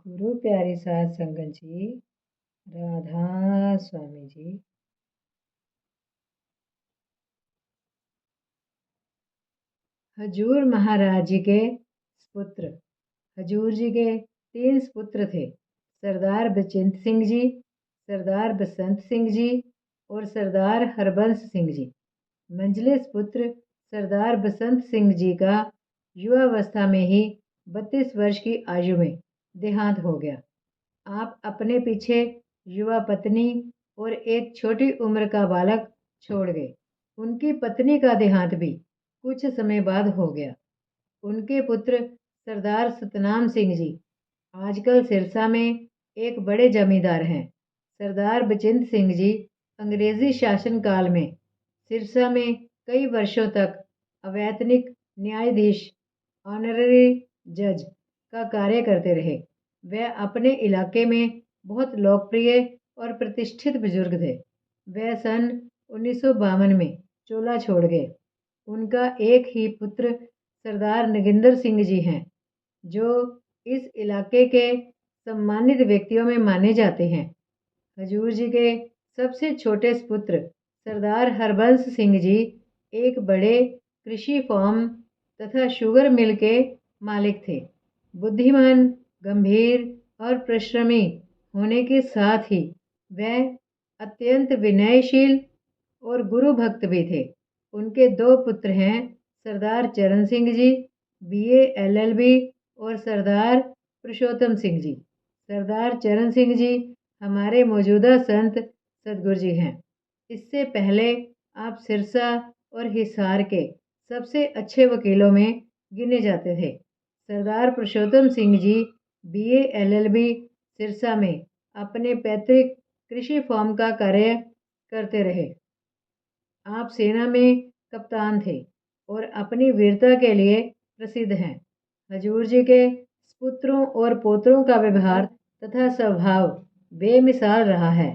गुरु प्यारी साध संगत जी, राधा स्वामी जी। हजूर महाराज जी के सुपुत्र। हजूर जी के 3 सुपुत्र थे, सरदार बचिंत सिंह जी, सरदार बसंत सिंह जी और सरदार हरबंस सिंह जी। मंझले सुपुत्र सरदार बसंत सिंह जी का युवावस्था में ही 32 वर्ष की आयु में देहांत हो गया। आप अपने पीछे युवा पत्नी और एक छोटी उम्र का बालक छोड़ गए। उनकी पत्नी का देहांत भी कुछ समय बाद हो गया। उनके पुत्र सरदार सतनाम सिंह जी आजकल सिरसा में एक बड़े जमींदार हैं। सरदार बचिंत सिंह जी अंग्रेजी शासन काल में सिरसा में कई वर्षों तक अवैतनिक न्यायाधीश ऑनररी जज का कार्य करते रहे। वह अपने इलाके में बहुत लोकप्रिय और प्रतिष्ठित बुजुर्ग थे। वह सन 1952 में चोला छोड़ गए। उनका एक ही पुत्र सरदार नगिंदर सिंह जी हैं, जो इस इलाके के सम्मानित व्यक्तियों में माने जाते हैं। हजूर जी के सबसे छोटे सुपुत्र सरदार हरबंस सिंह जी एक बड़े कृषि फार्म तथा शुगर मिल के मालिक थे। बुद्धिमान, गंभीर और परिश्रमी होने के साथ ही वह अत्यंत विनयशील और गुरु भक्त भी थे। उनके 2 पुत्र हैं, सरदार चरण सिंह जी बीए एलएलबी और सरदार पुरुषोत्तम सिंह जी। सरदार चरण सिंह जी हमारे मौजूदा संत सदगुरु जी हैं। इससे पहले आप सिरसा और हिसार के सबसे अच्छे वकीलों में गिने जाते थे। सरदार पुरुषोत्तम सिंह जी बीए एलएलबी सिरसा में अपने पैतृक कृषि फार्म का कार्य करते रहे। आप सेना में कप्तान थे और अपनी वीरता के लिए प्रसिद्ध हैं। हजूर जी के पुत्रों और पोत्रों का व्यवहार तथा स्वभाव बेमिसाल रहा है।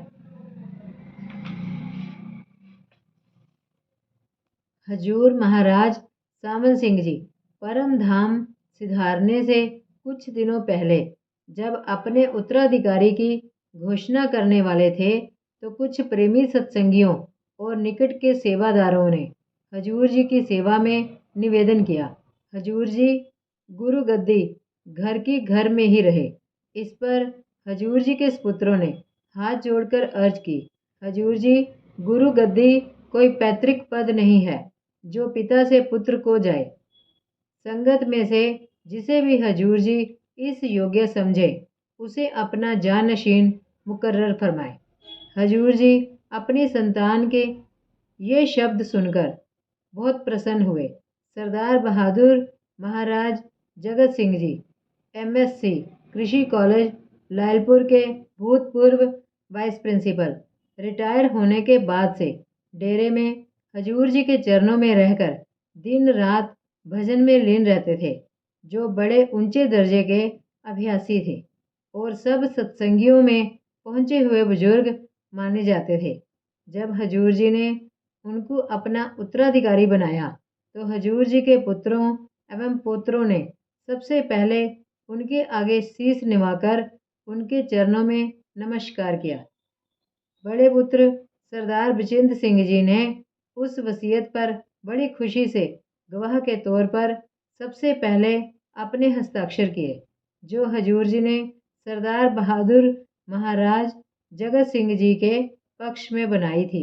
हजूर महाराज सामल सिंह जी परम धाम सिधारने से कुछ दिनों पहले जब अपने उत्तराधिकारी की घोषणा करने वाले थे, तो कुछ प्रेमी सत्संगियों और निकट के सेवादारों ने हजूर जी की सेवा में निवेदन किया। हजूर जी गुरु गद्दी घर की घर में ही रहे। इस पर हजूर जी के सुपुत्रों ने हाथ जोड़कर अर्ज की, हजूर जी गुरु गद्दी कोई पैतृक पद नहीं है जो पिता से पुत्र को जाए। संगत में से जिसे भी हजूर जी इस योग्य समझे उसे अपना जानशीन मुकर्रर फरमाए। हजूर जी अपनी संतान के ये शब्द सुनकर बहुत प्रसन्न हुए। सरदार बहादुर महाराज जगत सिंह जी एमएससी कृषि कॉलेज लायलपुर के भूतपूर्व वाइस प्रिंसिपल रिटायर होने के बाद से डेरे में हजूर जी के चरणों में रहकर दिन रात भजन में लीन रहते थे, जो बड़े ऊंचे दर्जे के अभ्यासी थे और सब सत्संगियों में पहुंचे हुए बुजुर्ग माने जाते थे। जब हजूर जी ने उनको अपना उत्तराधिकारी बनाया, तो हजूर जी के पुत्रों एवं पोत्रों ने सबसे पहले उनके आगे शीश निवाकर उनके चरणों में नमस्कार किया। बड़े पुत्र सरदार बचिंत सिंह जी ने उस वसीयत पर बड़ी खुशी से गवाह के तौर पर सबसे पहले अपने हस्ताक्षर किए, जो हजूर जी ने सरदार बहादुर महाराज जगत सिंह जी के पक्ष में बनाई थी।